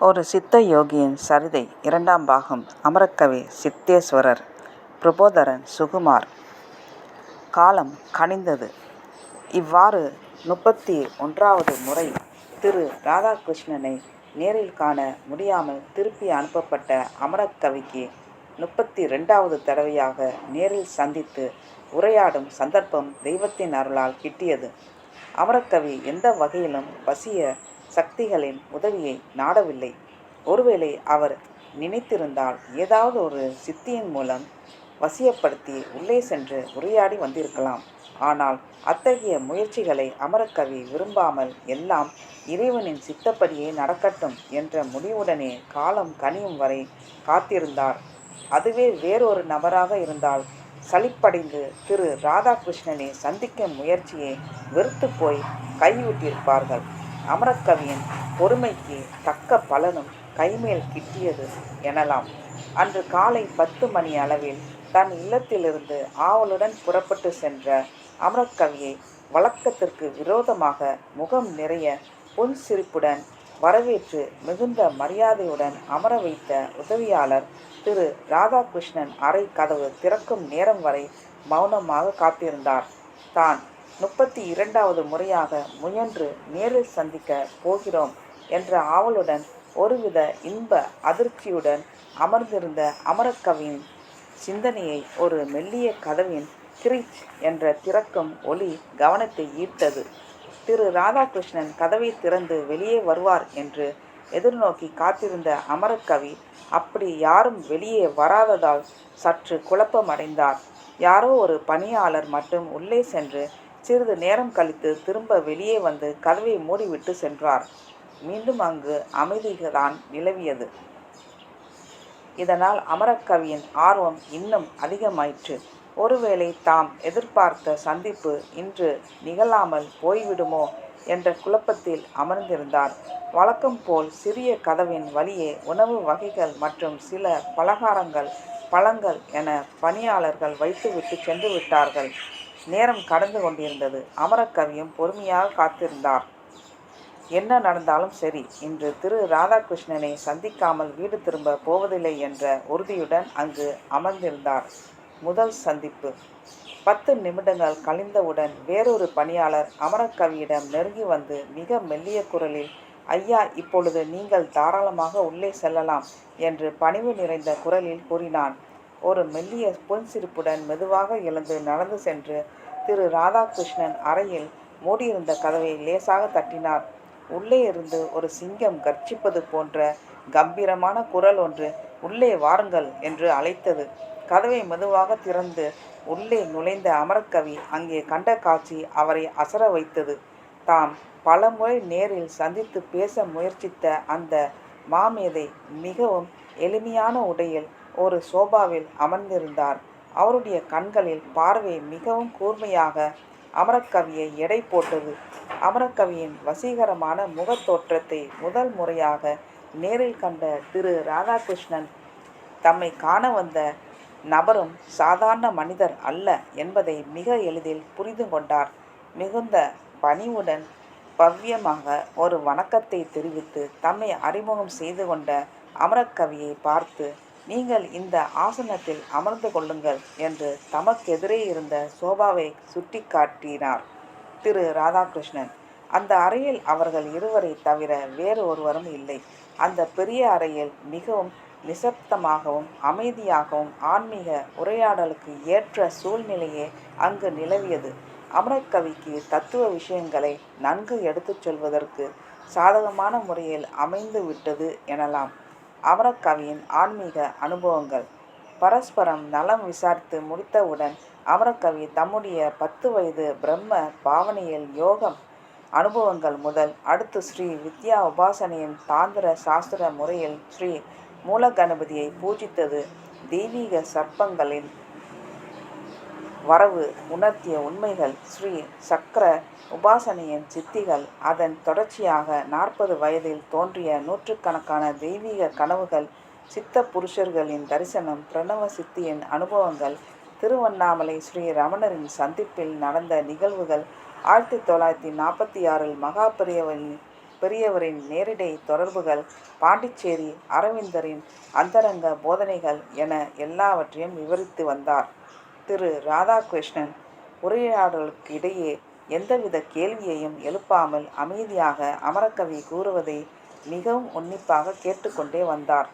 ஒரு சித்த யோகியின் சரிதை இரண்டாம் பாகம். அமரக்கவி சித்தேஸ்வரர். பிரபோதரன் சுகுமார். காலம் கனிந்தது. இவ்வாறு 31வது முறை திரு ராதாகிருஷ்ணனை நேரில் காண முடியாமல் திருப்பி அனுப்பப்பட்ட அமரக்கவிக்கு 32வது தடவையாக நேரில் சந்தித்து உரையாடும் சந்தர்ப்பம் தெய்வத்தின் அருளால் கிட்டியது. அமரக்கவி எந்த வகையிலும் வசிய சக்திகளின் உதவியை நாடவில்லை. ஒருவேளை அவர் நினைத்திருந்தால் ஏதாவது ஒரு சித்தியின் மூலம் வசியப்படுத்தி உள்ளே சென்று உரையாடி வந்திருக்கலாம். ஆனால் அத்தகைய முயற்சிகளை அமரக்கவி விரும்பாமல் எல்லாம் இறைவனின் சித்தப்படியே நடக்கட்டும் என்ற முடிவுடனே காலம் கனியும் வரை காத்திருந்தார். அதுவே வேறொரு நபராக இருந்தால் சலிப்படைந்து திரு ராதாகிருஷ்ணனை சந்திக்கும் முயற்சியை வெறுத்து போய் கைவிட்டிருப்பார்கள். அமரக்கவியின் பொறுமைக்கு தக்க பலனும் கைமேல் கிட்டியது எனலாம். அன்று காலை 10 மணி அளவில் தன் இல்லத்திலிருந்து ஆவலுடன் புறப்பட்டு சென்ற அமரக்கவியை வழக்கத்திற்கு விரோதமாக முகம் நிறைய புன்சிரிப்புடன் வரவேற்று மிகுந்த மரியாதையுடன் அமர வைத்த உதவியாளர் திரு ராதாகிருஷ்ணன் அறை கதவு திறக்கும் நேரம் வரை மௌனமாக காத்திருந்தார். தான் 32வது முறையாக முயன்று நேரில் சந்திக்க போகிறோம் என்ற ஆவலுடன் ஒருவித இன்ப அதிர்ச்சியுடன் அமர்ந்திருந்த அமரக்கவியின் சிந்தனையை ஒரு மெல்லிய கதவின் கிரீச் என்ற திறக்கும் ஒலி கவனத்தை ஈர்த்தது. திரு ராதாகிருஷ்ணன் கதவை திறந்து வெளியே வருவார் என்று எதிர்நோக்கி காத்திருந்த அமரக்கவி அப்படி யாரும் வெளியே வராததால் சற்று குழப்பமடைந்தார். யாரோ ஒரு பணியாளர் மட்டும் உள்ளே சென்று சிறிது நேரம் கழித்து திரும்ப வெளியே வந்து கதவை மூடிவிட்டு சென்றார். மீண்டும் அங்கு அமைதிதான் நிலவியது. இதனால் அமரக்கவியின் ஆர்வம் இன்னும் அதிகமாயிற்று. ஒருவேளை தாம் எதிர்பார்த்த சந்திப்பு இன்று நிகழாமல் போய்விடுமோ என்ற குழப்பத்தில் அமர்ந்திருந்தார். வழக்கம் போல் சிறிய கதவின் வழியே உணவு வகைகள் மற்றும் சில பலகாரங்கள், பழங்கள் என பணியாளர்கள் வைத்துவிட்டு சென்று விட்டார்கள். நேரம் கடந்து கொண்டிருந்தது. அமரக்கவியும் பொறுமையாக காத்திருந்தார். என்ன நடந்தாலும் சரி, இன்று திரு ராதாகிருஷ்ணனை சந்திக்காமல் வீடு திரும்ப போவதில்லை என்ற உறுதியுடன் அங்கு அமர்ந்திருந்தார். முதல் சந்திப்பு. 10 நிமிடங்கள் கழிந்தவுடன் வேறொரு பணியாளர் அமரக்கவியிடம் நெருங்கி வந்து மிக மெல்லிய குரலில், ஐயா, இப்பொழுது நீங்கள் தாராளமாக உள்ளே செல்லலாம் என்று பணிவு நிறைந்த குரலில் கூறினான். ஒரு மெல்லிய புன்சிரிப்புடன் மெதுவாக எழுந்து நடந்து சென்று திரு ராதாகிருஷ்ணன் அறையில் மூடியிருந்த கதவை லேசாக தட்டினார். உள்ளே இருந்து ஒரு சிங்கம் கர்ஜிப்பது போன்ற கம்பீரமான குரல் ஒன்று உள்ளே வாருங்கள் என்று அழைத்தது. கதவை மெதுவாக திறந்து உள்ளே நுழைந்த அமரக்கவி அங்கே கண்ட காட்சி அவரை அசர வைத்தது. தாம் பலமுறை நேரில் சந்தித்து பேச முயற்சித்த அந்த மாமேதை மிகவும் எளிமையான உடையில் ஒரு சோபாவில் அமர்ந்திருந்தார். அவருடைய கண்களில் பார்வை மிகவும் கூர்மையாக அமரக்கவியை எடை போட்டது. அமரக்கவியின் வசீகரமான முகத்தோற்றத்தை முதல் முறையாக நேரில் கண்ட திரு ராதாகிருஷ்ணன் தம்மை காண வந்த நபரும் சாதாரண மனிதர் அல்ல என்பதை மிக எளிதில் புரிந்து கொண்டார். மிகுந்த பணிவுடன் பவ்யமாக ஒரு வணக்கத்தை தெரிவித்து தம்மை அறிமுகம் செய்து கொண்ட அமரக்கவியை பார்த்து, நீங்கள் இந்த ஆசனத்தில் அமர்ந்து கொள்ளுங்கள் என்று தமக்கெதிரே இருந்த சோபாவை சுட்டி காட்டினார் திரு ராதாகிருஷ்ணன். அந்த அறையில் அவர்கள் இருவரை தவிர வேறு ஒருவரும் இல்லை. அந்த பெரிய அறையில் மிகவும் நிசப்தமாகவும் அமைதியாகவும் ஆன்மீக உரையாடலுக்கு ஏற்ற சூழ்நிலையே அங்கு நிலவியது. அமரக்கவிக்கு தத்துவ விஷயங்களை நன்கு எடுத்துச் சொல்வதற்கு சாதகமான முறையில் அமைந்து விட்டது எனலாம். அமரக்கவியின் ஆன்மீக அனுபவங்கள். பரஸ்பரம் நலம் விசாரித்து முடித்தவுடன் அமரக்கவி தம்முடைய 10 வயது பிரம்ம பாவனையில் யோகம் அனுபவங்கள் முதல் அடுத்து ஸ்ரீ வித்யா உபாசனையின் தாந்திர சாஸ்திர முறையில் ஸ்ரீ மூலகணபதியை பூஜித்தது, தெய்வீக சர்ப்பங்களின் வரவு உணர்த்திய உண்மைகள், ஸ்ரீ சக்கர உபாசனையின் சித்திகள், அதன் தொடர்ச்சியாக 40 வயதில் தோன்றிய நூற்றுக்கணக்கான தெய்வீக கனவுகள், சித்த புருஷர்களின் தரிசனம், பிரணவ சித்தியின் அனுபவங்கள், திருவண்ணாமலை ஸ்ரீ ரமணரின் சந்திப்பில் நடந்த நிகழ்வுகள், 1946 மகாபெரியவரின் பெரியவரின் நேரிடை தொடர்புகள், பாண்டிச்சேரி அரவிந்தரின் அந்தரங்க போதனைகள் என எல்லாவற்றையும் விவரித்து வந்தார். திரு ராதாகிருஷ்ணன் உரையாடலுக்கு இடையே எந்தவித கேள்வியையும் எழுப்பாமல் அமைதியாக அமரக்கவி கூறுவதை மிகவும் உன்னிப்பாக கேட்டுக்கொண்டே வந்தார்.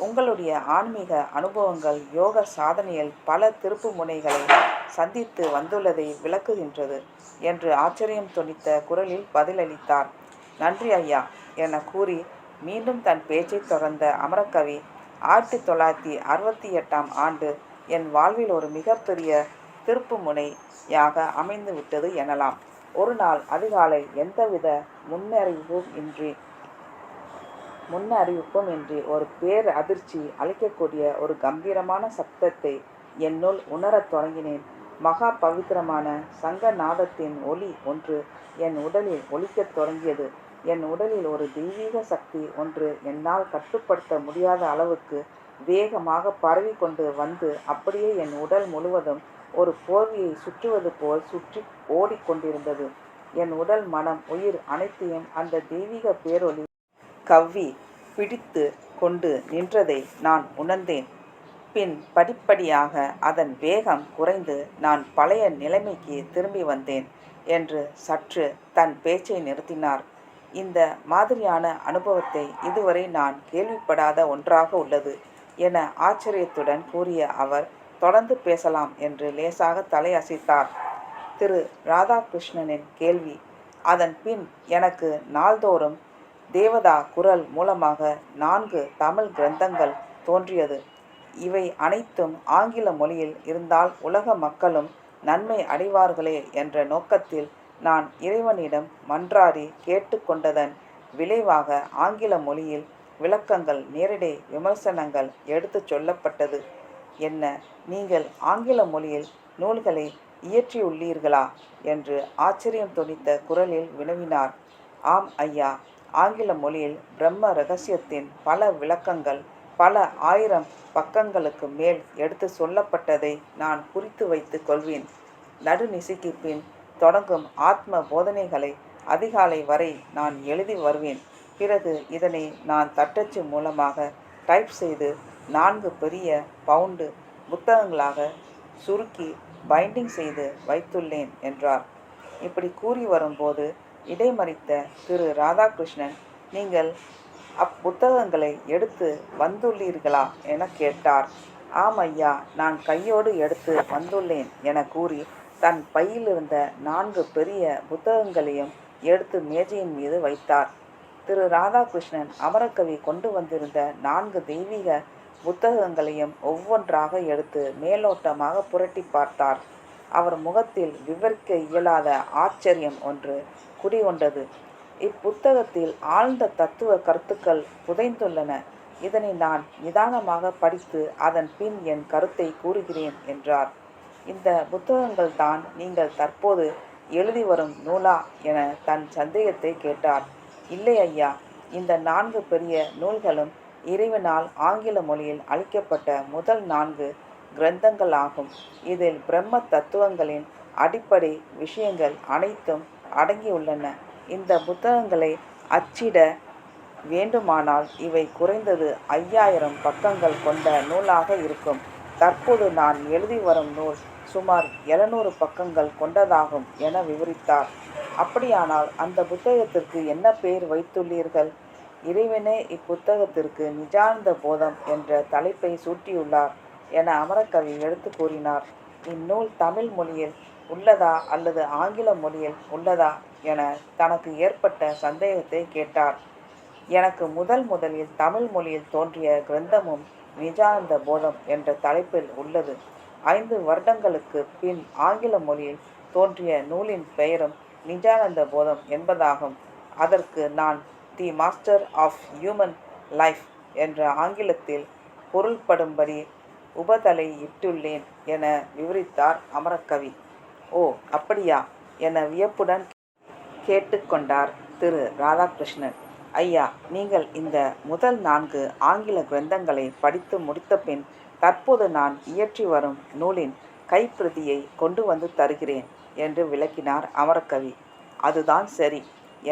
உங்களுடைய ஆன்மீக அனுபவங்கள் யோக சாதனையில் பல திருப்பு முனைகளை சந்தித்து வந்துள்ளதை விளக்குகின்றது என்று ஆச்சரியம் தொனித்த குரலில் பதிலளித்தார். நன்றி ஐயா என கூறி மீண்டும் தன் பேச்சை தொடர்ந்த அமரக்கவி, 1968ஆம் ஆண்டு என் வாழ்வில் ஒரு மிகப்பெரிய திருப்பு முனையாக அமைந்து விட்டது எனலாம். ஒரு நாள் அதிகாலை எந்தவித முன்னறிவிப்பும் இன்றி ஒரு பேர் அதிர்ச்சி அளிக்கக்கூடிய ஒரு கம்பீரமான சப்தத்தை என்னுள் உணரத் தொடங்கினேன். மகா பவித்திரமான சங்கநாதத்தின் ஒலி ஒன்று என் உடலில் ஒலிக்கத் தொடங்கியது. என் உடலில் ஒரு தெய்வீக சக்தி ஒன்று என்னால் கட்டுப்படுத்த முடியாத அளவுக்கு வேகமாக பரவி கொண்டு வந்து அப்படியே என் உடல் முழுவதும் ஒரு போர்வையை சுற்றுவது போல் சுற்றி ஓடிக்கொண்டிருந்தது. என் உடல், மனம், உயிர் அனைத்தையும் அந்த தெய்வீக பேரொளி கவ்வி பிடித்து கொண்டு நின்றதை நான் உணர்ந்தேன். பின் படிப்படியாக அதன் வேகம் குறைந்து நான் பழைய நிலைமைக்கு திரும்பி வந்தேன் என்று சற்று தன் பேச்சை நிறுத்தினார். இந்த மாதிரியான அனுபவத்தை இதுவரை நான் கேள்விப்படாத ஒன்றாக உள்ளது என ஆச்சரியத்துடன் கூறிய அவர், தொடர்ந்து பேசலாம் என்று லேசாக தலை அசைத்தார். திரு ராதாகிருஷ்ணனின் கேள்வி. அதன் பின் எனக்கு நாள்தோறும் தேவதா குரல் மூலமாக 4 தமிழ் கிரந்தங்கள் தோன்றியது. இவை அனைத்தும் ஆங்கில மொழியில் இருந்தால் உலக மக்களும் நன்மை அடைவார்களே என்ற நோக்கத்தில் நான் இறைவனிடம் மன்றாடி கேட்டுக்கொண்டதன் விளைவாக ஆங்கில மொழியில் விளக்கங்கள், நேரடி விமர்சனங்கள் எடுத்துச் சொல்லப்பட்டது. என்ன, நீங்கள் ஆங்கில மொழியில் நூல்களை இயற்றியுள்ளீர்களா என்று ஆச்சரியம் தொனித்த குரலில் வினவினார். ஆம் ஐயா, ஆங்கில மொழியில் பிரம்ம ரகசியத்தின் பல விளக்கங்கள் பல 1000 பக்கங்களுக்கு மேல் எடுத்து சொல்லப்பட்டதை நான் குறித்து வைத்து கொள்வேன். நடுநிசிக்கு பின் தொடங்கும் ஆத்ம போதனைகளை அதிகாலை வரை நான் எழுதி வருவேன். பிறகு இதனை நான் தட்டச்சு மூலமாக டைப் செய்து 4 பெரிய பவுண்டு புத்தகங்களாக சுருக்கி பைண்டிங் செய்து வைத்துள்ளேன் என்றார். இப்படி கூறி வரும்போது இடைமறித்த திரு ராதாகிருஷ்ணன், நீங்கள் அப்புத்தகங்களை எடுத்து வந்துள்ளீர்களா என கேட்டார். ஆம் ஐயா, நான் கையோடு எடுத்து வந்துள்ளேன் என கூறி தன் பையிலிருந்த 4 பெரிய புத்தகங்களையும் எடுத்து மேஜையின் மீது வைத்தார். திரு ராதாகிருஷ்ணன் அமரக்கவி கொண்டு வந்திருந்த 4 தெய்வீக புத்தகங்களையும் ஒவ்வொன்றாக எடுத்து மேலோட்டமாக புரட்டி பார்த்தார். அவர் முகத்தில் விவரிக்க இயலாத ஆச்சரியம் ஒன்று குடிகொண்டது. இப்புத்தகத்தில் ஆழ்ந்த தத்துவ கருத்துக்கள் புதைந்துள்ளன. இதனை நான் நிதானமாக படித்து அதன் பின் என் கருத்தை கூறுகிறேன் என்றார். இந்த புத்தகங்கள் தான் நீங்கள் தற்போது எழுதி வரும் நூலா என தன் சந்தேகத்தை கேட்டார். இல்லை ஐயா, இந்த 4 பெரிய நூல்களும் இறைவனால் ஆங்கில மொழியில் அளிக்கப்பட்ட முதல் 4 கிரந்தங்கள் ஆகும். இதில் பிரம்ம தத்துவங்களின் அடிப்படை விஷயங்கள் அனைத்தும் அடங்கியுள்ளன. இந்த புத்தகங்களை அச்சிட வேண்டுமானால் இவை குறைந்தது 5000 பக்கங்கள் கொண்ட நூலாக இருக்கும். தற்போது நான் எழுதி வரும் நூல் சுமார் 700 பக்கங்கள் கொண்டதாகும் என விவரித்தார். அப்படியானால் அந்த புத்தகத்திற்கு என்ன பெயர் வைத்துள்ளீர்கள்? இறைவனே இப்புத்தகத்திற்கு நிஜானந்த போதம் என்ற தலைப்பை சூட்டியுள்ளார் என அமரக்கவி எடுத்து கூறினார். இந்நூல் தமிழ் மொழியில் உள்ளதா அல்லது ஆங்கில மொழியில் உள்ளதா என தனக்கு ஏற்பட்ட சந்தேகத்தை கேட்டார். எனக்கு முதலில் தமிழ் மொழியில் தோன்றிய கிரந்தமும் நிஜானந்த போதம் என்ற தலைப்பில் உள்ளது. 5 வருடங்களுக்கு பின் ஆங்கில மொழியில் தோன்றிய நூலின் பெயரும் நிஜானந்த போதம் என்பதாகும். அதற்கு நான் the master of human life என்ற ஆங்கிலத்தில் பொருள்படும்படி உபதலை இட்டுள்ளேன் என விவரித்தார் அமரக்கவி. ஓ, அப்படியா என வியப்புடன் கேட்டுக்கொண்டார் திரு ராதாகிருஷ்ணன். ஐயா, நீங்கள் இந்த முதல் 4 ஆங்கில கிரந்தங்களை படித்து முடித்த பின் தற்போது நான் இயற்றி வரும் நூலின் கைப்பிரதியை கொண்டு வந்து தருகிறேன் என்று விளக்கினார் அமரக்கவி. அதுதான் சரி.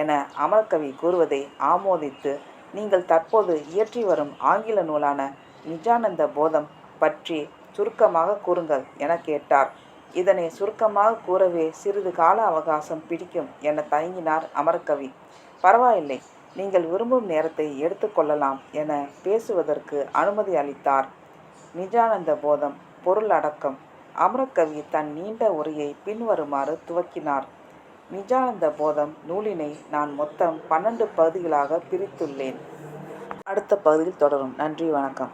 என அமரக்கவி கூறுவதை ஆமோதித்து, நீங்கள் தற்போது இயற்றி வரும் ஆங்கில நூலான நிஜானந்த போதம் பற்றி சுருக்கமாக கூறுங்கள் என கேட்டார். இதனை சுருக்கமாக கூறவே சிறிது கால அவகாசம் பிடிக்கும் என தயங்கினார் அமரக்கவி. பரவாயில்லை, நீங்கள் விரும்பும் நேரத்தை எடுத்துக்கொள்ளலாம் என பேசுவதற்கு அனுமதி அளித்தார். நிஜானந்த போதம் பொருள் அடக்கம். அமரக்கவி தன் நீண்ட உரையை பின்வருமாறு துவக்கினார். நிஜானந்த போதம் நூலினை நான் மொத்தம் 12 பகுதிகளாக பிரித்துள்ளேன். அடுத்த பகுதியில் தொடரும். நன்றி, வணக்கம்.